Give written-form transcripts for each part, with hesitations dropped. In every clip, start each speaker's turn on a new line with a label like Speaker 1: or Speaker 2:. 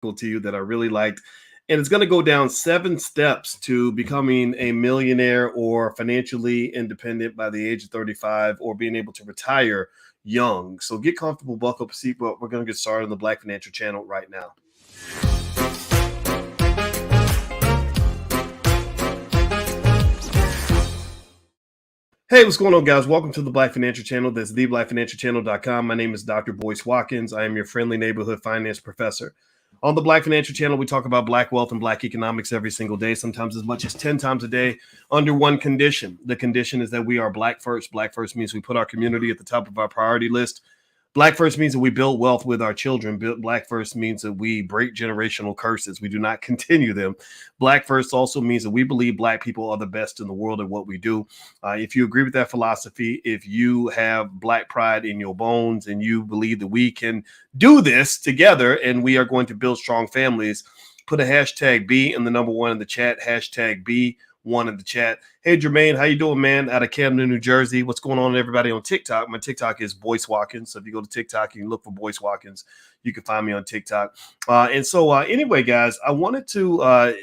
Speaker 1: to you that I really liked. And it's going to go down 7 steps to becoming a millionaire or financially independent by the age of 35 or being able to retire young. So get comfortable, buckle up a seatbelt. We're going to get started on the Black Financial Channel right now. Hey, what's going on, guys? Welcome to the Black Financial Channel. That's theblackfinancialchannel.com. My name is Dr. Boyce WatkiNs. I am your friendly neighborhood finance professor. On the Black Financial Channel, we talk about Black wealth and Black economics every single day, sometimes as much as 10 times a day, under one condition. The condition is that we are Black first. Black first means we put our community at the top of our priority list. Black first means that we build wealth with our children. Black first means that we break generational curses. We do not continue them. Black first also means that we believe Black people are the best in the world at what we do. If you agree with that philosophy, if you have Black pride in your bones and you believe that we can do this together and we are going to build strong families, put a hashtag B in the number one in the chat, hashtag B1 in the chat. Hey, Jermaine, how you doing, man? Out of Camden, New Jersey. What's going on, everybody, on TikTok? My TikTok is Boyce WatkiNs. So if you go to TikTok, you can look for Boyce WatkiNs. You can find me on TikTok. Anyway, guys, I wanted to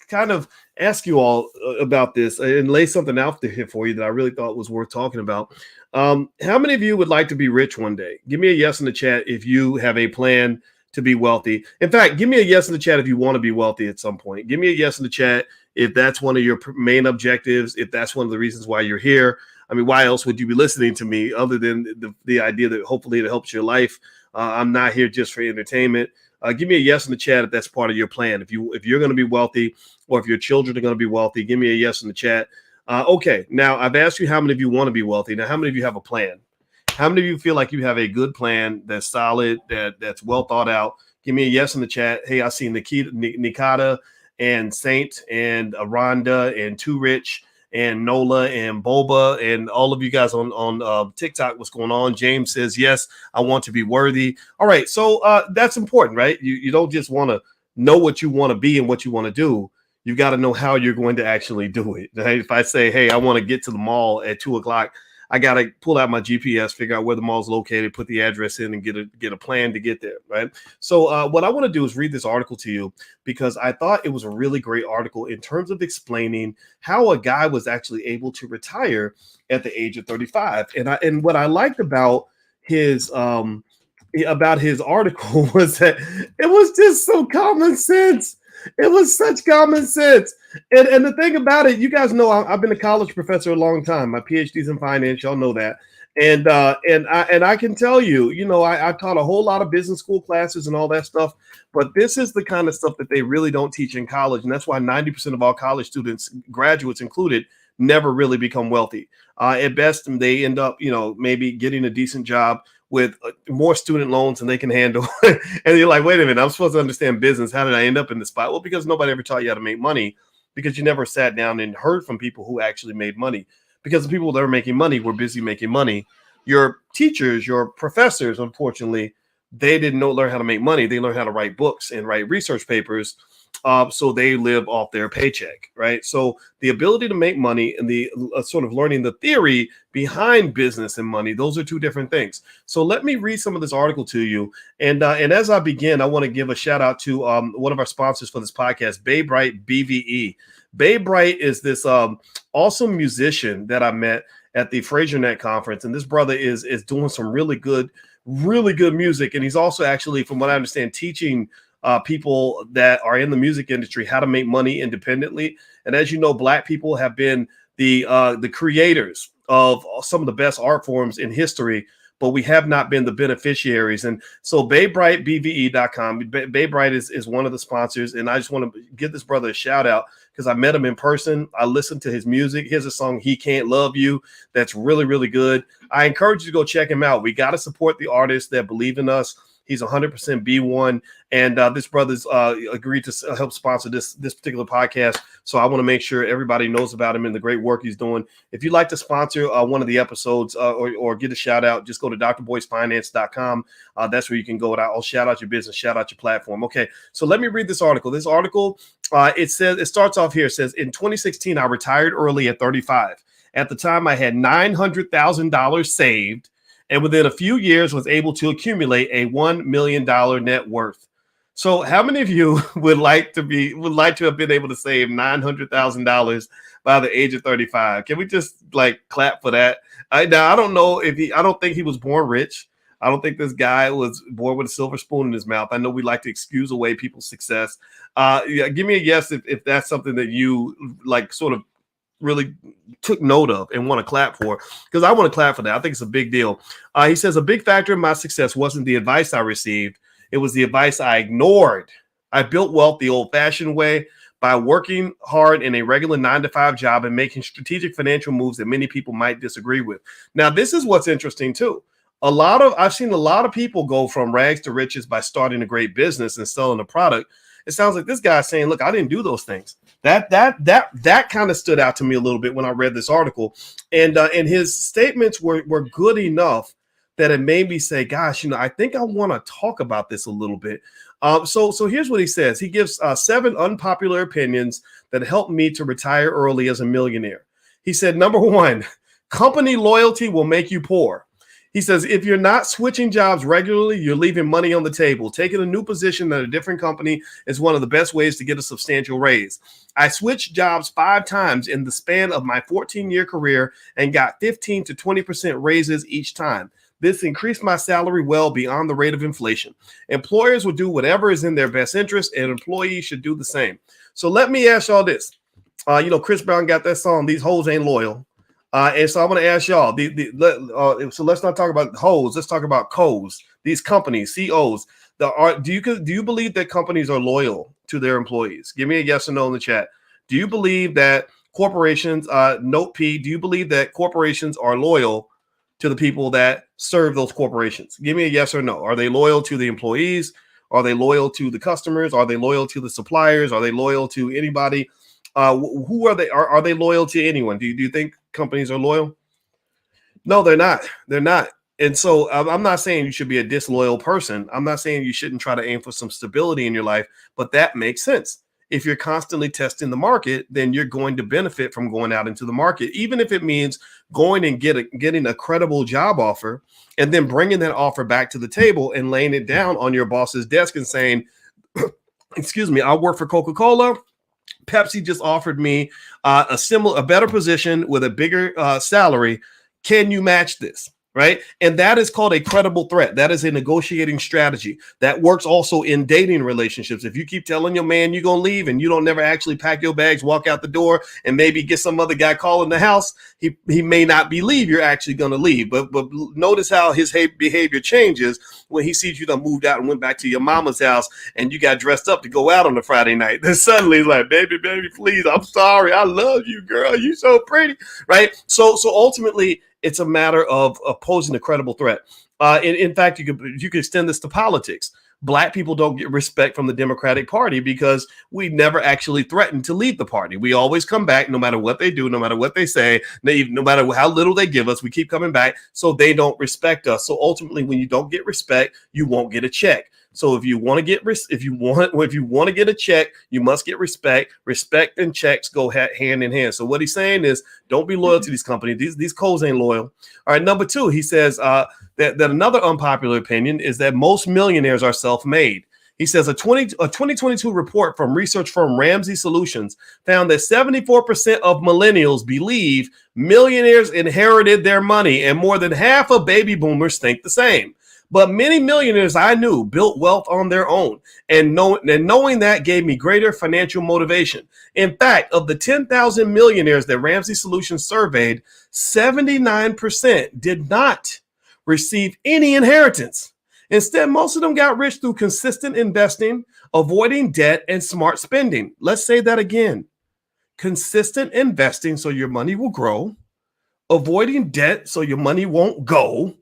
Speaker 1: kind of ask you all about this and lay something out there for you that I really thought was worth talking about. How many of you would like to be rich one day? Give me a yes in the chat if you have a plan to be wealthy. In fact, give me a yes in the chat if you want to be wealthy at some point. Give me a yes in the chat if that's one of your main objectives, if that's one of the reasons why you're here. I mean, why else would you be listening to me other than the idea that hopefully it helps your life? I'm not here just for entertainment. Give me a yes in the chat if that's part of your plan. If you're going to be wealthy or if your children are going to be wealthy, give me a yes in the chat. Okay, now I've asked you how many of you want to be wealthy. Now, how many of you have a plan? How many of you feel like you have a good plan that's solid, that's well thought out? Give me a yes in the chat. Hey, I see Nikata and Saint and Aranda and Too Rich and Nola and Boba and all of you guys on TikTok. What's going on? James says, yes, I want to be worthy. All right, so that's important, right? You don't just want to know what you want to be and what you want to do. You got to know how you're going to actually do it. Right? If I say, hey, I want to get to the mall at 2:00, I got to pull out my GPS, figure out where the mall's located, put the address in, and get a plan to get there, right? So what I want to do is read this article to you because I thought it was a really great article in terms of explaining how a guy was actually able to retire at the age of 35. And what I liked about his article was that it was just so common sense. It was such common sense. And the thing about it, you guys know I've been a college professor a long time. My PhD's in finance, y'all know that. And I can tell you, I taught a whole lot of business school classes and all that stuff. But this is the kind of stuff that they really don't teach in college. And that's why 90% of all college students, graduates included, never really become wealthy. At best, they end up, maybe getting a decent job with more student loans than they can handle. And you're like, wait a minute, I'm supposed to understand business. How did I end up in this spot? Well, because nobody ever taught you how to make money, because you never sat down and heard from people who actually made money. Because the people that are making money were busy making money. Your teachers, your professors, unfortunately, they didn't learn how to make money. They learned how to write books and write research papers. So they live off their paycheck, right? So the ability to make money and the sort of learning the theory behind business and money, those are two different things. So let me read some of this article to you. And as I begin, I want to give a shout out to one of our sponsors for this podcast, Bay Bright BVE. Bay Bright is this awesome musician that I met at the FraserNet conference. And this brother is doing some really good music. And he's also actually, from what I understand, teaching people that are in the music industry how to make money independently. And as you know, Black people have been the creators of some of the best art forms in history, but we have not been the beneficiaries. And so BayBrightBVE.com, Bay Bright is one of the sponsors. And I just want to give this brother a shout out because I met him in person. I listened to his music. Here's a song, He Can't Love You. That's really, really good. I encourage you to go check him out. We got to support the artists that believe in us. He's 100% B1, and this brother's agreed to help sponsor this particular podcast. So I want to make sure everybody knows about him and the great work he's doing. If you'd like to sponsor one of the episodes or get a shout out, just go to drboycefinance.com. That's where you can go. I'll shout out your business, shout out your platform. Okay, so let me read this article. This article, it starts off here. It says, in 2016, I retired early at 35. At the time, I had $900,000 saved, and within a few years was able to accumulate a $1 million net worth. So how many of you would like to have been able to save $900,000 by the age of 35? Can we just like clap for that? Now I don't know if I don't think he was born rich. I don't think this guy was born with a silver spoon in his mouth. I know we like to excuse away people's success. Yeah, give me a yes if that's something that you like sort of really took note of and want to clap for, because I want to clap for that. I think it's a big deal. He says a big factor in my success wasn't the advice I received. It was the advice I ignored. I built wealth the old-fashioned way by working hard in a regular 9-to-5 job and making strategic financial moves that many people might disagree with. Now, this is what's interesting too. I've seen a lot of people go from rags to riches by starting a great business and selling a product. It sounds like this guy's saying, look, I didn't do those things. That kind of stood out to me a little bit when I read this article, and his statements were good enough that it made me say, gosh, I think I want to talk about this a little bit. So here's what he says. He gives 7 unpopular opinions that helped me to retire early as a millionaire. He said, number 1, company loyalty will make you poor. He says, if you're not switching jobs regularly, you're leaving money on the table. Taking a new position at a different company is one of the best ways to get a substantial raise. I switched jobs 5 times in the span of my 14-year career and got 15 to 20% raises each time. This increased my salary well beyond the rate of inflation. Employers will do whatever is in their best interest, and employees should do the same. So let me ask y'all this. Chris Brown got that song, These Hoes Ain't Loyal. And so I'm going to ask y'all, so let's not talk about hoes. Let's talk about co's, these companies, COs. Do you believe that companies are loyal to their employees? Give me a yes or no in the chat. Do you believe that corporations, note P, do you believe that corporations are loyal to the people that serve those corporations? Give me a yes or no. Are they loyal to the employees? Are they loyal to the customers? Are they loyal to the suppliers? Are they loyal to anybody? Who are they? Are they loyal to anyone? Do you think companies are loyal? No, they're not. They're not. And so I'm not saying you should be a disloyal person. I'm not saying you shouldn't try to aim for some stability in your life, but that makes sense. If you're constantly testing the market, then you're going to benefit from going out into the market, even if it means going and getting a credible job offer and then bringing that offer back to the table and laying it down on your boss's desk and saying, excuse me, I work for Coca-Cola. Pepsi just offered me a better position with a bigger salary. Can you match this? Right. And that is called a credible threat. That is a negotiating strategy that works also in dating relationships. If you keep telling your man you're going to leave and you don't never actually pack your bags, walk out the door, and maybe get some other guy calling the house, he may not believe you're actually going to leave. But notice how his behavior changes when he sees you done moved out and went back to your mama's house and you got dressed up to go out on a Friday night. Then suddenly he's like, baby, please, I'm sorry. I love you, girl. You so pretty. Right. So ultimately, it's a matter of posing a credible threat. In fact, you could extend this to politics. Black people don't get respect from the Democratic Party because we never actually threatened to leave the party. We always come back no matter what they do, no matter what they say, no matter how little they give us, we keep coming back. So they don't respect us. So ultimately, when you don't get respect, you won't get a check. So if you want to get a check, you must get respect. Respect and checks go hand in hand. So what he's saying is, don't be loyal to these companies. These codes ain't loyal. All right. Number 2, he says that another unpopular opinion is that most millionaires are self-made. He says a 2022 report from research firm Ramsey Solutions found that 74% of millennials believe millionaires inherited their money, and more than half of baby boomers think the same. But many millionaires I knew built wealth on their own, and knowing that gave me greater financial motivation. In fact, of the 10,000 millionaires that Ramsey Solutions surveyed, 79% did not receive any inheritance. Instead, most of them got rich through consistent investing, avoiding debt, and smart spending. Let's say that again. Consistent investing so your money will grow, avoiding debt so your money won't go,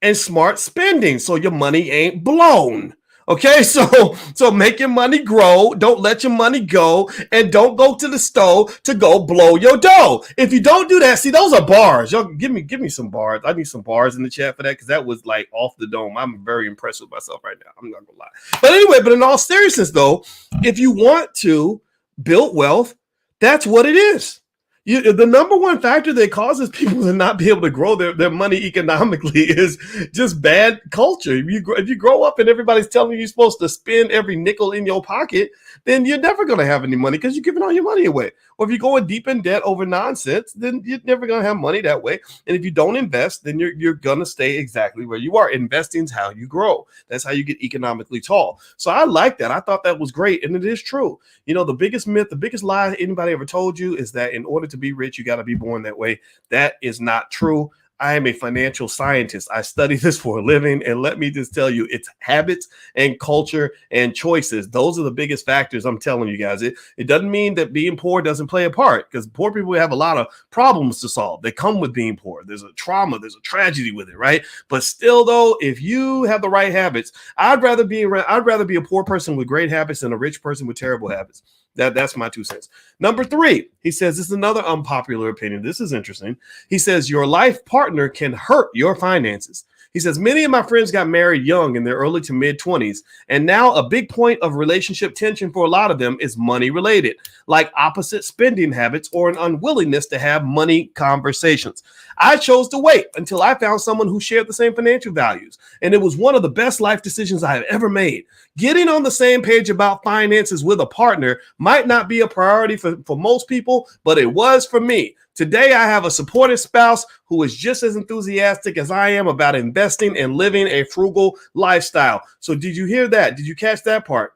Speaker 1: and smart spending so your money ain't blown. Okay, so make your money grow, don't let your money go, and don't go to the store to go blow your dough. If you don't do that, see, those are bars. Y'all give me some bars. I need some bars in the chat for that, because that was like off the dome. I'm very impressed with myself right now. I'm not gonna lie. But anyway, in all seriousness though, if you want to build wealth, that's what it is. The number one factor that causes people to not be able to grow their money economically is just bad culture. If you grow up and everybody's telling you you're supposed to spend every nickel in your pocket, then you're never going to have any money because you're giving all your money away. Or if you're going deep in debt over nonsense, then you're never going to have money that way. And if you don't invest, then you're going to stay exactly where you are. Investing is how you grow. That's how you get economically tall. So I like that. I thought that was great. And it is true. The biggest myth, the biggest lie anybody ever told you is that in order to be rich, you got to be born that way. That is not true. I am a financial scientist. I study this for a living. And let me just tell you, it's habits and culture and choices. Those are the biggest factors. I'm telling you guys, it doesn't mean that being poor doesn't play a part, because poor people have a lot of problems to solve. They come with being poor. There's a trauma, there's a tragedy with it, right? But still, though, if you have the right habits, I'd rather be a poor person with great habits than a rich person with terrible habits. That's my 2 cents. Number 3, he says, this is another unpopular opinion. This is interesting. He says, your life partner can hurt your finances. He says, many of my friends got married young in their early to mid 20s. And now a big point of relationship tension for a lot of them is money related, like opposite spending habits or an unwillingness to have money conversations. I chose to wait until I found someone who shared the same financial values. And it was one of the best life decisions I have ever made. Getting on the same page about finances with a partner might not be a priority for most people, but it was for me. Today, I have a supportive spouse who is just as enthusiastic as I am about investing and living a frugal lifestyle. So did you hear that? Did you catch that part?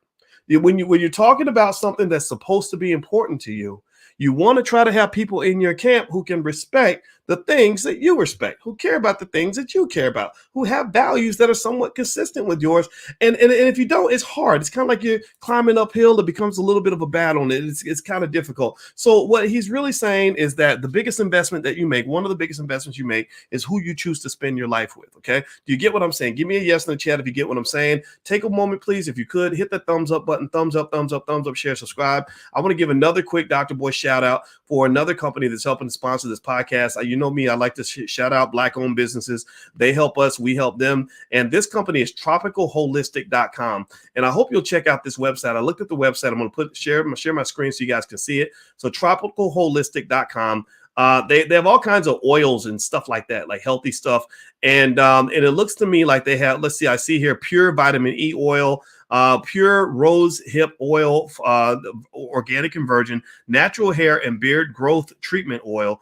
Speaker 1: When you're talking about something that's supposed to be important to you, you want to try to have people in your camp who can respect the things that you respect, who care about the things that you care about, who have values that are somewhat consistent with yours. And if you don't, it's hard. It's kind of like you're climbing uphill. It becomes a little bit of a battle, and it's kind of difficult. So what he's really saying is that the biggest investment that you make, one of the biggest investments you make, is who you choose to spend your life with. Okay. Do you get what I'm saying? Give me a yes in the chat if you get what I'm saying. Take a moment, please. If you could, hit that thumbs up button, thumbs up, share, subscribe. I want to give another quick Dr. Boyce shout out for another company that's helping to sponsor this podcast. You know me, I like to shout out Black-owned businesses. They help us, we help them. And this company is tropicalholistic.com. And I hope you'll check out this website. I looked at the website. I'm going to share my screen so you guys can see it. So tropicalholistic.com. They have all kinds of oils and stuff like that, like healthy stuff. And it looks to me like they have, let's see, I see here pure vitamin E oil, pure rose hip oil, organic and virgin, natural hair and beard growth treatment oil.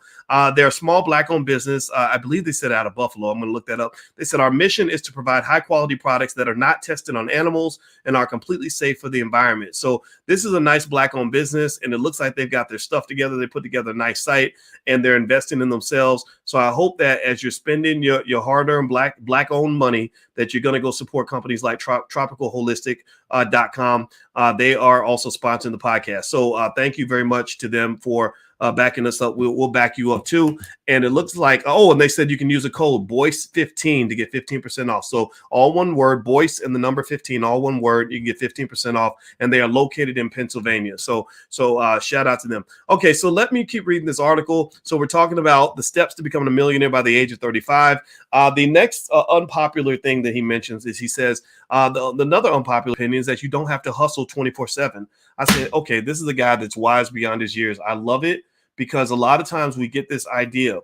Speaker 1: They're a small Black-owned business. I believe they said out of Buffalo. I'm going to look that up. They said our mission is to provide high-quality products that are not tested on animals and are completely safe for the environment. So this is a nice Black-owned business, and it looks like they've got their stuff together. They put together a nice site, and they're investing in themselves. So I hope that as you're spending your hard-earned Black-owned money, that you're going to go support companies like tropicalholistic.com. They are also sponsoring the podcast. So thank you very much to them for backing us up. We'll back you up too. And it looks like, and they said you can use a code Boyce15 to get 15% off. So all one word, Boyce and the number 15, all one word, you can get 15% off. And they are located in Pennsylvania. So shout out to them. Okay, so let me keep reading this article. So we're talking about the steps to becoming a millionaire by the age of 35. The next unpopular thing that he mentions is he says, another unpopular opinion is that you don't have to hustle 24/7. I said, okay, this is a guy that's wise beyond his years. I love it, because a lot of times we get this idea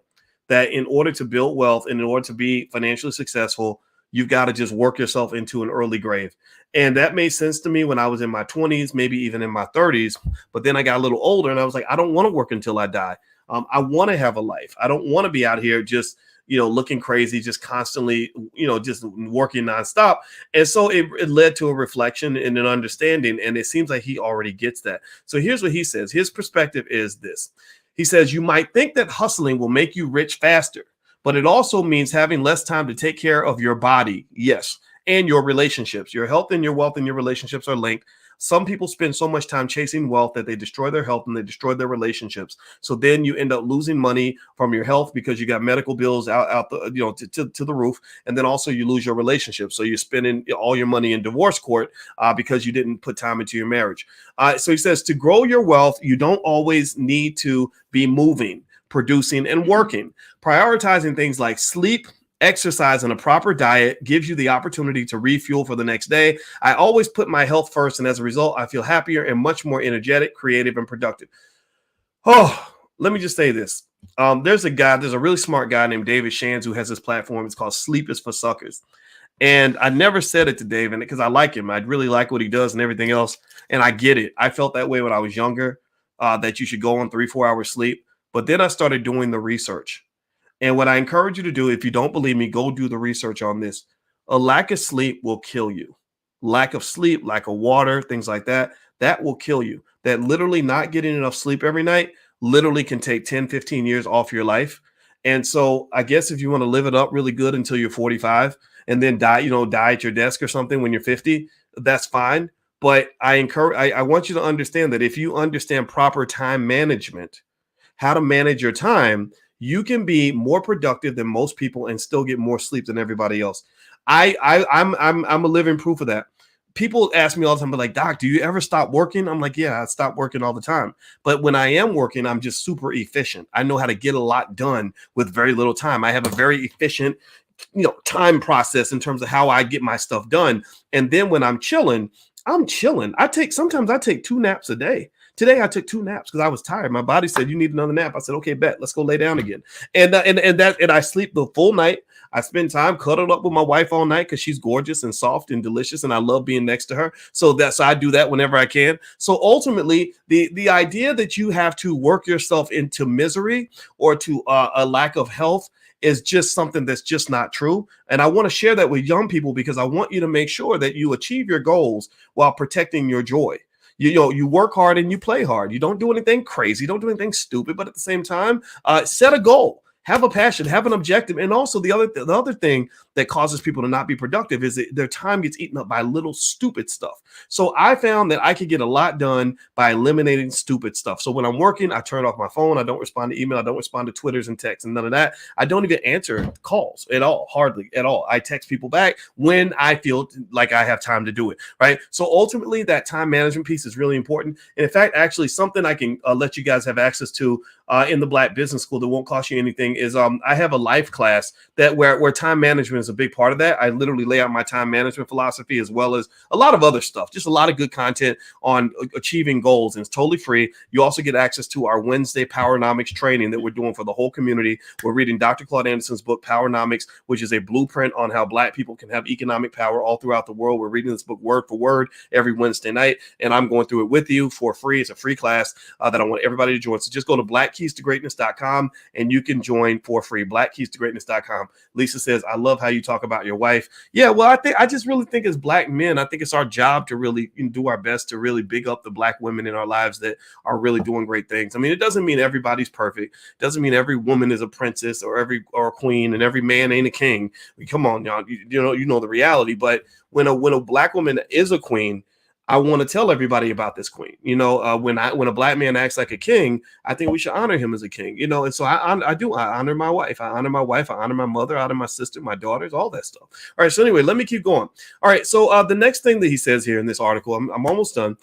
Speaker 1: that in order to build wealth and in order to be financially successful, you've got to just work yourself into an early grave. And that made sense to me when I was in my 20s, maybe even in my 30s. But then I got a little older and I was like, I don't want to work until I die. I want to have a life. I don't want to be out here just looking crazy, just constantly, just working nonstop. And so it led to a reflection and an understanding. And it seems like he already gets that. So here's what he says. His perspective is this. He says, you might think that hustling will make you rich faster, but it also means having less time to take care of your body. Yes. And your relationships. Your health and your wealth and your relationships are linked. Some people spend so much time chasing wealth that they destroy their health and they destroy their relationships. So then you end up losing money from your health because you got medical bills out the, to the roof. And then also you lose your relationship. So you're spending all your money in divorce court because you didn't put time into your marriage. So he says to grow your wealth, you don't always need to be moving, producing, and working. Prioritizing things like sleep, exercise, and a proper diet gives you the opportunity to refuel for the next day. I always put my health first, and as a result, I feel happier and much more energetic, creative, and productive. Oh, let me just say this. There's a really smart guy named David Shands who has this platform. It's called Sleep is for Suckers. And I never said it to David because I like him. I really like what he does and everything else. And I get it. I felt that way when I was younger, that you should go on 3-4 hours sleep. But then I started doing the research. And what I encourage you to do, if you don't believe me, go do the research on this. A lack of sleep will kill you. Lack of sleep, lack of water, things like that, that will kill you. That literally not getting enough sleep every night literally can take 10, 15 years off your life. And so I guess if you want to live it up really good until you're 45 and then die at your desk or something when you're 50, that's fine. But I want you to understand that if you understand proper time management, how to manage your time, you can be more productive than most people and still get more sleep than everybody else. I'm a living proof of that. People ask me all the time, but like, Doc, do you ever stop working? I'm like, yeah, I stop working all the time. But when I am working, I'm just super efficient. I know how to get a lot done with very little time. I have a very efficient, time process in terms of how I get my stuff done. And then when I'm chilling, Sometimes I take 2 naps a day. Today I took 2 naps because I was tired. My body said, you need another nap. I said, okay, bet, let's go lay down again. And I sleep the full night. I spend time cuddled up with my wife all night because she's gorgeous and soft and delicious, and I love being next to her. So I do that whenever I can. So ultimately, the idea that you have to work yourself into misery or to a lack of health is just something that's just not true. And I want to share that with young people because I want you to make sure that you achieve your goals while protecting your joy. You work hard and you play hard. You don't do anything crazy. Don't do anything stupid. But at the same time, set a goal. Have a passion, have an objective. And also the other thing that causes people to not be productive is that their time gets eaten up by little stupid stuff. So I found that I could get a lot done by eliminating stupid stuff. So when I'm working, I turn off my phone. I don't respond to email. I don't respond to Twitters and texts and none of that. I don't even answer calls at all, hardly at all. I text people back when I feel like I have time to do it, right? So ultimately, that time management piece is really important. And in fact, actually, something I can let you guys have access to in the Black Business School that won't cost you anything is I have a life class that where time management is a big part of that. I literally lay out my time management philosophy as well as a lot of other stuff, just a lot of good content on achieving goals, and it's totally free. You also get access to our Wednesday Powernomics training that we're doing for the whole community. We're reading Dr. Claude Anderson's book, Powernomics, which is a blueprint on how Black people can have economic power all throughout the world. We're reading this book word for word every Wednesday night, and I'm going through it with you for free. It's a free class that I want everybody to join. So just go to blackkeystogreatness.com and you can join for free. Blackkeystogreatness.com. Lisa says, I love how you talk about your wife. Yeah, well, I just really think as Black men, I think it's our job to really do our best to really big up the Black women in our lives that are really doing great things. I mean, it doesn't mean everybody's perfect. It doesn't mean every woman is a princess or a queen and every man ain't a king. I mean, come on, y'all. You know the reality. But when a Black woman is a queen, I want to tell everybody about this queen. When a Black man acts like a king, I think we should honor him as a king. And so I honor my wife. I honor my mother, I honor my sister, my daughters, all that stuff. All right. So anyway, let me keep going. All right. So the next thing that he says here in this article, I'm almost done.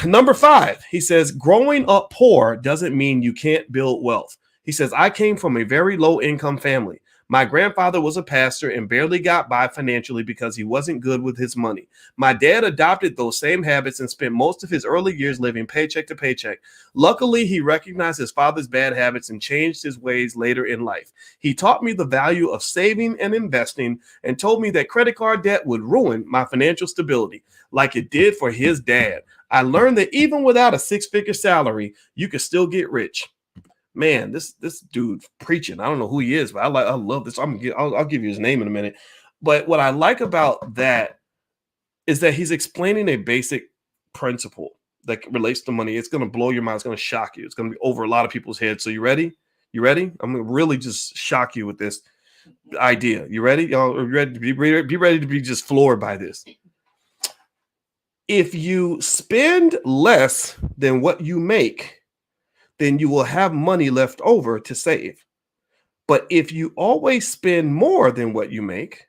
Speaker 1: Number 5, he says, growing up poor doesn't mean you can't build wealth. He says, I came from a very low income family. My grandfather was a pastor and barely got by financially because he wasn't good with his money. My dad adopted those same habits and spent most of his early years living paycheck to paycheck. Luckily, he recognized his father's bad habits and changed his ways later in life. He taught me the value of saving and investing and told me that credit card debt would ruin my financial stability, like it did for his dad. I learned that even without a 6-figure salary, you can still get rich. Man, this dude preaching. I don't know who he is, but I love this. I'll give you his name in a minute. But what I like about that is that he's explaining a basic principle that relates to money. It's going to blow your mind. It's going to shock you. It's going to be over a lot of people's heads. So you ready? You ready? I'm going to really just shock you with this idea. You ready? Y'all are ready to be ready to be just floored by this. If you spend less than what you make, then you will have money left over to save. But if you always spend more than what you make,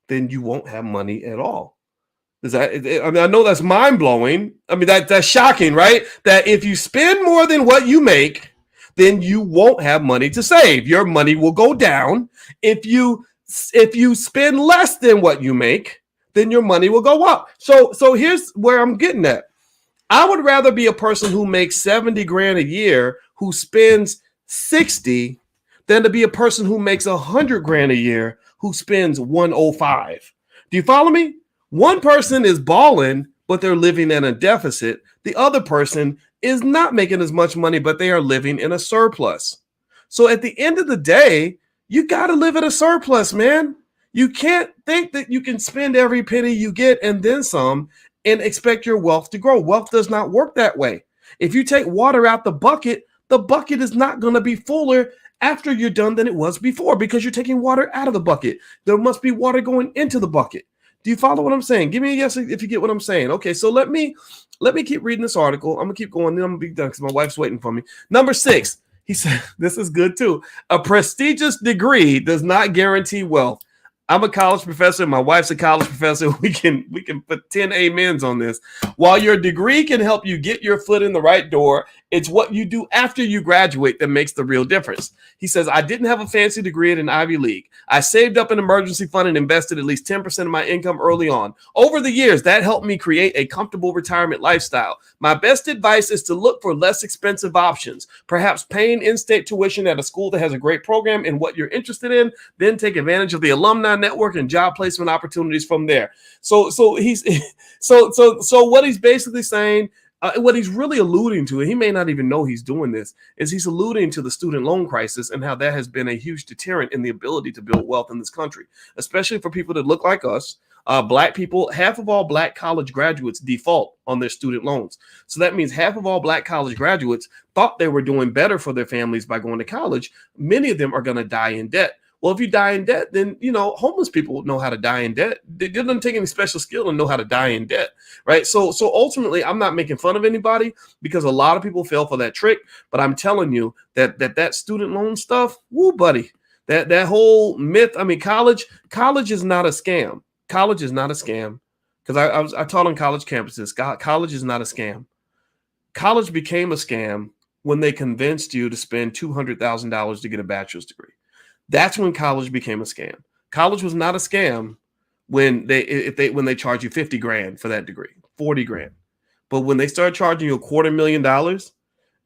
Speaker 1: then you won't have money at all. I know that's mind-blowing. I mean, that's shocking, right? That if you spend more than what you make, then you won't have money to save. Your money will go down. If you spend less than what you make, then your money will go up. So here's where I'm getting at. I would rather be a person who makes $70,000 a year who spends 60 than to be a person who makes 100 grand a year who spends 105. Do you follow me? One person is balling, but they're living in a deficit. The other person is not making as much money, but they are living in a surplus. So at the end of the day, you got to live at a surplus, man. You can't think that you can spend every penny you get and then some and expect your wealth to grow. Wealth does not work that way. If you take water out the bucket is not going to be fuller after you're done than it was before because you're taking water out of the bucket. There must be water going into the bucket. Do you follow what I'm saying? Give me a yes if you get what I'm saying. Okay, so let me keep reading this article. I'm going to keep going. Then I'm going to be done because my wife's waiting for me. Number 6, he said, this is good too. A prestigious degree does not guarantee wealth. I'm a college professor. My wife's a college professor. We can put 10 amens on this. While your degree can help you get your foot in the right door, it's what you do after you graduate that makes the real difference. He says, I didn't have a fancy degree at an Ivy League. I saved up an emergency fund and invested at least 10% of my income early on. Over the years, that helped me create a comfortable retirement lifestyle. My best advice is to look for less expensive options, perhaps paying in-state tuition at a school that has a great program in what you're interested in, then take advantage of the alumni network and job placement opportunities from there. So what he's basically saying, what he's really alluding to, and he may not even know he's doing this, is he's alluding to the student loan crisis and how that has been a huge deterrent in the ability to build wealth in this country, especially for people that look like us. Black people, half of all black college graduates default on their student loans. So that means half of all black college graduates thought they were doing better for their families by going to college. Many of them are going to die in debt. Well, if you die in debt, then, homeless people know how to die in debt. It doesn't take any special skill to know how to die in debt, right? So ultimately, I'm not making fun of anybody because a lot of people fail for that trick. But I'm telling you that student loan stuff, woo, buddy, that whole myth. I mean, college is not a scam. College is not a scam because I taught on college campuses. College is not a scam. College became a scam when they convinced you to spend $200,000 to get a bachelor's degree. That's when college became a scam. College was not a scam when they charge you 50 grand for that degree, 40 grand. But when they start charging you $250,000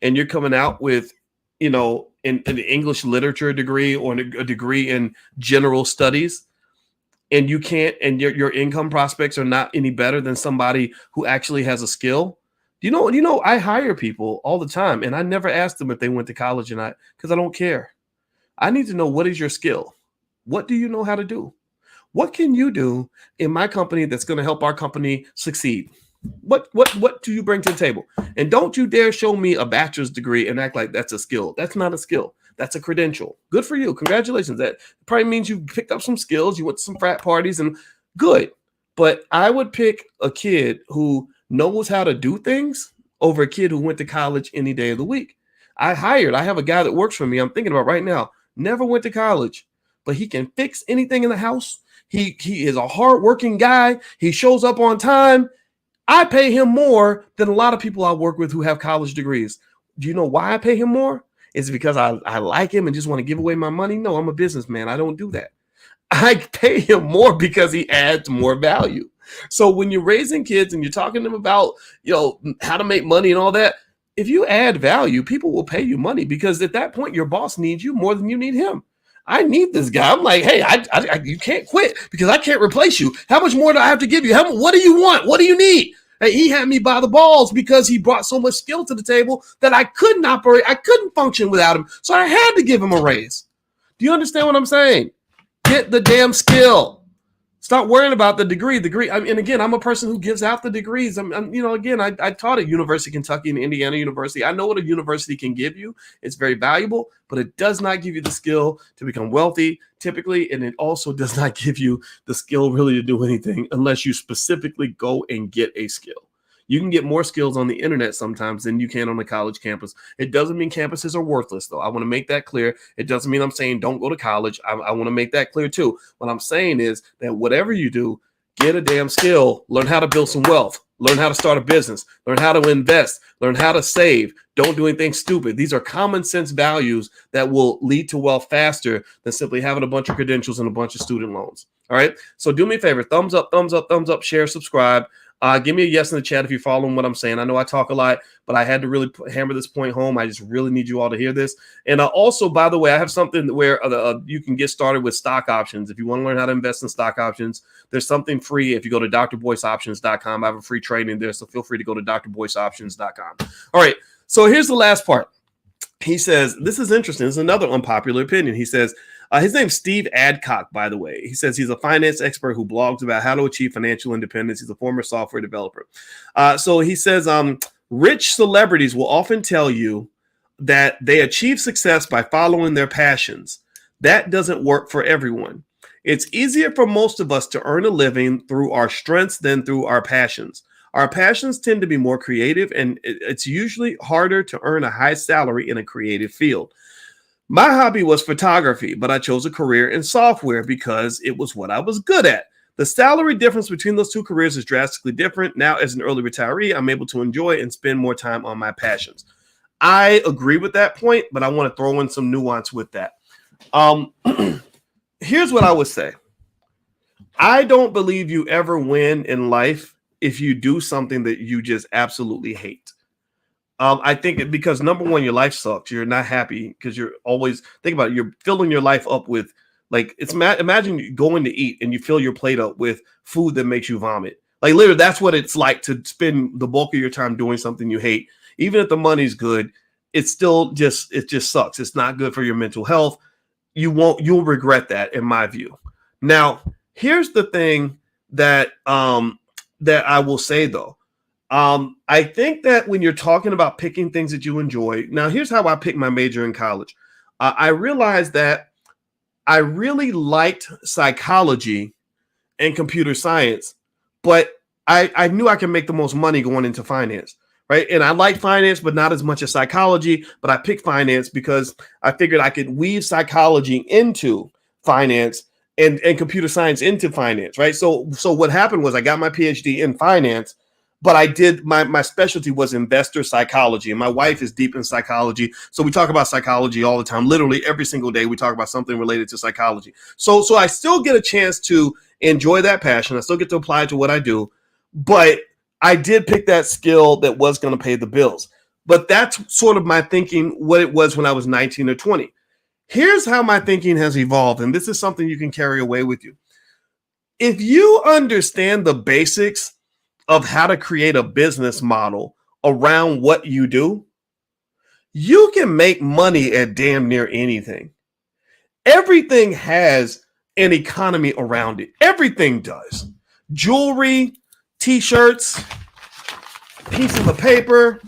Speaker 1: and you're coming out with, an English literature degree or a degree in general studies, and you can't, and your income prospects are not any better than somebody who actually has a skill. I hire people all the time and I never ask them if they went to college or not because I don't care. I need to know, what is your skill? What do you know how to do? What can you do in my company that's going to help our company succeed? What do you bring to the table? And don't you dare show me a bachelor's degree and act like that's a skill. That's not a skill. That's a credential. Good for you. Congratulations. That probably means you picked up some skills. You went to some frat parties and good. But I would pick a kid who knows how to do things over a kid who went to college any day of the week. I have a guy that works for me. I'm thinking about right now. Never went to college, but he can fix anything in the house. He is a hardworking guy. He shows up on time. I pay him more than a lot of people I work with who have college degrees. Do you know why I pay him more? It's because I like him and just want to give away my money? No, I'm a businessman. I don't do that. I pay him more because he adds more value. So when you're raising kids and you're talking to them about, how to make money and all that, if you add value, people will pay you money because at that point, your boss needs you more than you need him. I need this guy. I'm like, hey, you can't quit because I can't replace you. How much more do I have to give you? What do you want? What do you need? Hey, he had me by the balls because he brought so much skill to the table that I couldn't operate. I couldn't function without him. So I had to give him a raise. Do you understand what I'm saying? Get the damn skill. Stop worrying about the degree. And again, I'm a person who gives out the degrees. I taught at University of Kentucky and Indiana University. I know what a university can give you. It's very valuable, but it does not give you the skill to become wealthy typically. And it also does not give you the skill really to do anything unless you specifically go and get a skill. You can get more skills on the internet sometimes than you can on a college campus. It doesn't mean campuses are worthless, though. I want to make that clear. It doesn't mean I'm saying don't go to college. I want to make that clear, too. What I'm saying is that whatever you do, get a damn skill. Learn how to build some wealth. Learn how to start a business. Learn how to invest. Learn how to save. Don't do anything stupid. These are common sense values that will lead to wealth faster than simply having a bunch of credentials and a bunch of student loans. All right. So do me a favor. Thumbs up, share, subscribe. Give me a yes in the chat if you're following what I'm saying. I know I talk a lot, but I had to really hammer this point home. I just really need you all to hear this. And also, by the way, I have something where you can get started with stock options. If you want to learn how to invest in stock options, there's something free. If you go to drboyceoptions.com, I have a free training there, so feel free to go to drboyceoptions.com. All right, so here's the last part. He says, this is interesting. This is another unpopular opinion. He says, his name's Steve Adcock, by the way. He says he's a finance expert who blogs about how to achieve financial independence. He's a former software developer. So he says, rich celebrities will often tell you that they achieve success by following their passions. That doesn't work for everyone. It's easier for most of us to earn a living through our strengths than through our passions. Our passions tend to be more creative, and it's usually harder to earn a high salary in a creative field. My hobby was photography, but I chose a career in software because it was what I was good at. The salary difference between those two careers is drastically different. Now, as an early retiree, I'm able to enjoy and spend more time on my passions. I agree with that point, but I want to throw in some nuance with that. Here's what I would say. I don't believe you ever win in life if you do something that you just absolutely hate. I think because number one, your life sucks. You're not happy because you're always think about it. You're filling your life up with imagine you going to eat and you fill your plate up with food that makes you vomit. Like literally, that's what it's like to spend the bulk of your time doing something you hate. Even if the money's good, it just sucks. It's not good for your mental health. You'll regret that, in my view. Now, here's the thing that I will say though. I think that when you're talking about picking things that you enjoy, now here's how I picked my major in college. I realized that I really liked psychology and computer science, but I knew I could make the most money going into finance, right? And I like finance, but not as much as psychology, but I picked finance because I figured I could weave psychology into finance and computer science into finance, right? So what happened was I got my PhD in finance, but I did my specialty was investor psychology, and my wife is deep in psychology. So we talk about psychology all the time. Literally every single day we talk about something related to psychology. So I still get a chance to enjoy that passion. I still get to apply it to what I do, but I did pick that skill that was going to pay the bills. But that's sort of my thinking, what it was when I was 19 or 20. Here's how my thinking has evolved, and this is something you can carry away with you. If you understand the basics of how to create a business model around what you do, you can make money at damn near anything. Everything has an economy around it. Everything does. Jewelry, t-shirts, pieces of paper,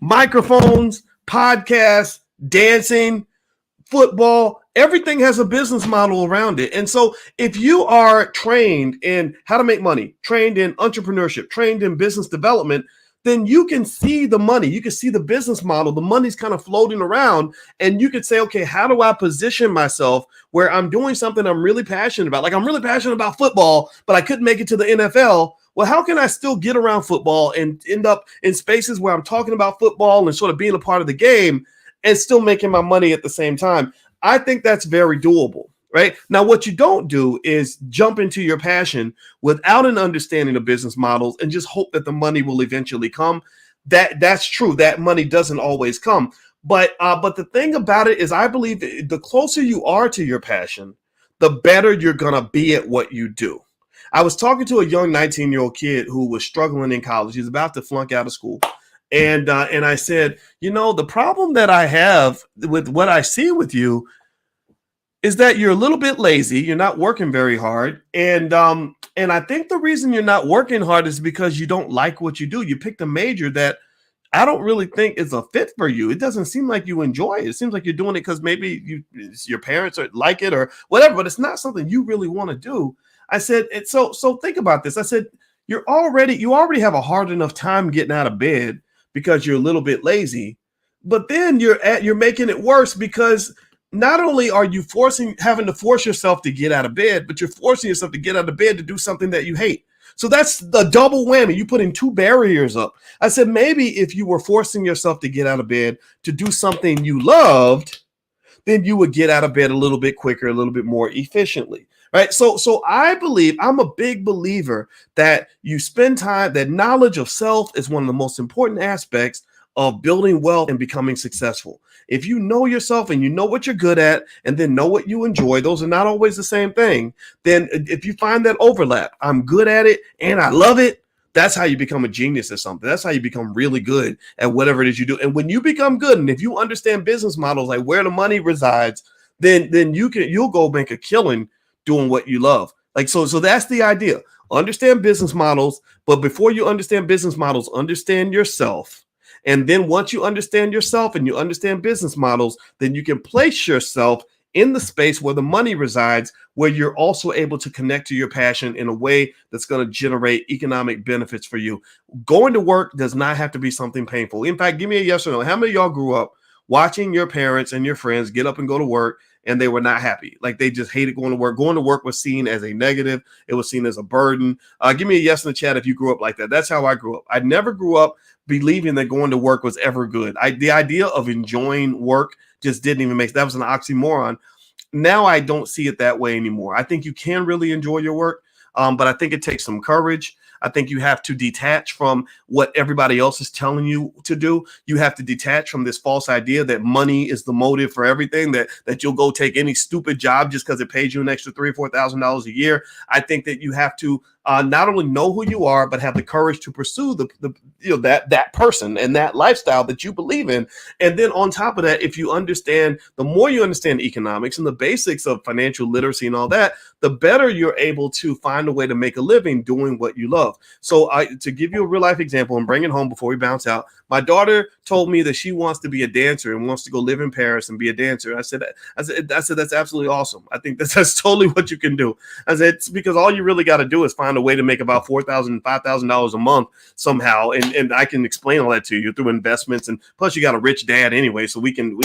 Speaker 1: microphones, podcasts, dancing, football, everything has a business model around it. And so if you are trained in how to make money, trained in entrepreneurship, trained in business development, then you can see the money. You can see the business model. The money's kind of floating around, and you could say, okay, how do I position myself where I'm doing something I'm really passionate about? Like I'm really passionate about football, but I couldn't make it to the NFL. Well, how can I still get around football and end up in spaces where I'm talking about football and sort of being a part of the game and still making my money at the same time? I think that's very doable, right? Now, what you don't do is jump into your passion without an understanding of business models and just hope that the money will eventually come. That's true. That money doesn't always come. But the thing about it is I believe the closer you are to your passion, the better you're going to be at what you do. I was talking to a young 19-year-old kid who was struggling in college. He's about to flunk out of school. And I said, the problem that I have with what I see with you is that you're a little bit lazy. You're not working very hard. And I think the reason you're not working hard is because you don't like what you do. You picked a major that I don't really think is a fit for you. It doesn't seem like you enjoy it. It seems like you're doing it because maybe your parents like it or whatever, but it's not something you really want to do. I said, so think about this. I said, you already have a hard enough time getting out of bed because you're a little bit lazy, but then you're making it worse because not only are you having to force yourself to get out of bed, but you're forcing yourself to get out of bed to do something that you hate. So that's the double whammy. You put in two barriers up. I said, maybe if you were forcing yourself to get out of bed to do something you loved, then you would get out of bed a little bit quicker, a little bit more efficiently. right? So I'm a big believer that you spend time, that knowledge of self is one of the most important aspects of building wealth and becoming successful. If you know yourself and you know what you're good at and then know what you enjoy, those are not always the same thing. Then if you find that overlap, I'm good at it and I love it, that's how you become a genius at something. That's how you become really good at whatever it is you do. And when you become good, and if you understand business models, like where the money resides, then you'll go make a killing doing what you love. Like so that's the idea. Understand business models, but before you understand business models, understand yourself. And then once you understand yourself and you understand business models, then you can place yourself in the space where the money resides, where you're also able to connect to your passion in a way that's going to generate economic benefits for you. Going to work does not have to be something painful. In fact, give me a yes or no. How many of y'all grew up watching your parents and your friends get up and go to work and they were not happy? Like they just hated going to work. Going to work was seen as a negative. It was seen as a burden. Give me a yes in the chat if you grew up like that. That's how I grew up. I never grew up believing that going to work was ever good. The idea of enjoying work just didn't even make, that was an oxymoron. Now I don't see it that way anymore. I think you can really enjoy your work, but I think it takes some courage. I think you have to detach from what everybody else is telling you to do. You have to detach from this false idea that money is the motive for everything, that you'll go take any stupid job just because it pays you an extra $3,000 or $4,000 a year. I think that you have to not only know who you are, but have the courage to pursue that person and that lifestyle that you believe in. And then on top of that, if you understand, the more you understand economics and the basics of financial literacy and all that, the better you're able to find a way to make a living doing what you love. So to give you a real life example and bring it home before we bounce out, my daughter told me that she wants to be a dancer and wants to go live in Paris and be a dancer. I said, that's absolutely awesome. I think that's totally what you can do. I said, it's because all you really got to do is find a way to make about $4,000, $5,000 a month somehow. And I can explain all that to you through investments. And plus you got a rich dad anyway. So we can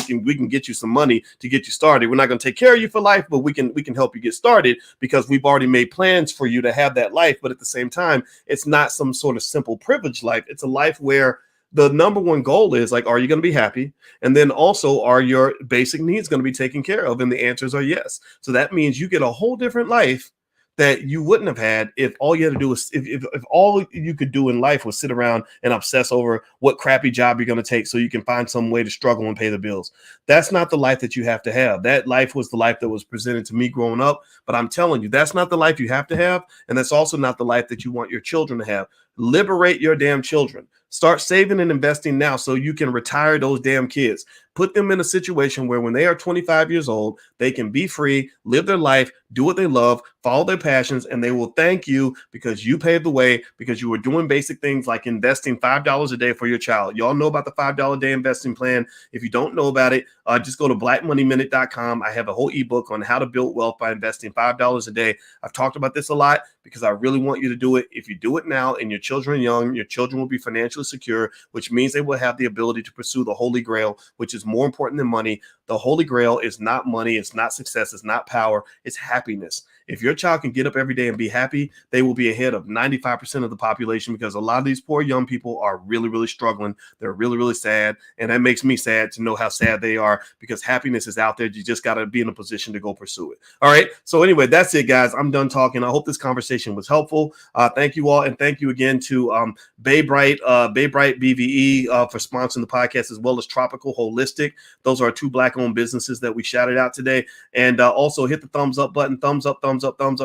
Speaker 1: get you some money to get you started. We're not going to take care of you for life, but we can help you get started because we've already made plans for you to have that life. But at the same time, it's not some sort of simple privileged life. It's a life where the number one goal is like, are you going to be happy? And then also, are your basic needs going to be taken care of? And the answers are yes. So that means you get a whole different life that you wouldn't have had if all you had to do was if all you could do in life was sit around and obsess over what crappy job you're going to take so you can find some way to struggle and pay the bills. That's not the life that you have to have. That life was the life that was presented to me growing up. But I'm telling you, that's not the life you have to have. And that's also not the life that you want your children to have. Liberate your damn children. Start saving and investing now so you can retire those damn kids. Put them in a situation where when they are 25 years old, they can be free, live their life, do what they love, follow their passions, and they will thank you because you paved the way, because you were doing basic things like investing $5 a day for your child. Y'all know about the $5 a day investing plan. If you don't know about it, just go to blackmoneyminute.com. I have a whole ebook on how to build wealth by investing $5 a day. I've talked about this a lot because I really want you to do it. If you do it now and your children are young, your children will be financially secure, which means they will have the ability to pursue the Holy Grail, which is more important than money. The Holy Grail is not money. It's not success. It's not power. It's happiness. If your child can get up every day and be happy, they will be ahead of 95% of the population because a lot of these poor young people are really, really struggling. They're really, really sad. And that makes me sad to know how sad they are because happiness is out there. You just got to be in a position to go pursue it. All right. So anyway, that's it, guys. I'm done talking. I hope this conversation was helpful. Thank you all. And thank you again to Baybright BVE for sponsoring the podcast, as well as Tropical Holistic. Those are two Black-owned businesses that we shouted out today. And also hit the thumbs up button, thumbs up,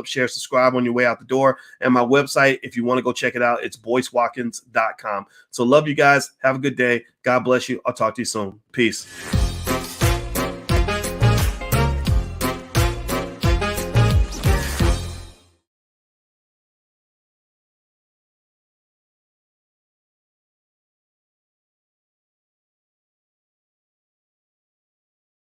Speaker 1: share, subscribe on your way out the door. And my website, if you want to go check it out, it's BoyceWatkiNs.com. So love you guys. Have a good day. God bless you. I'll talk to you soon. Peace.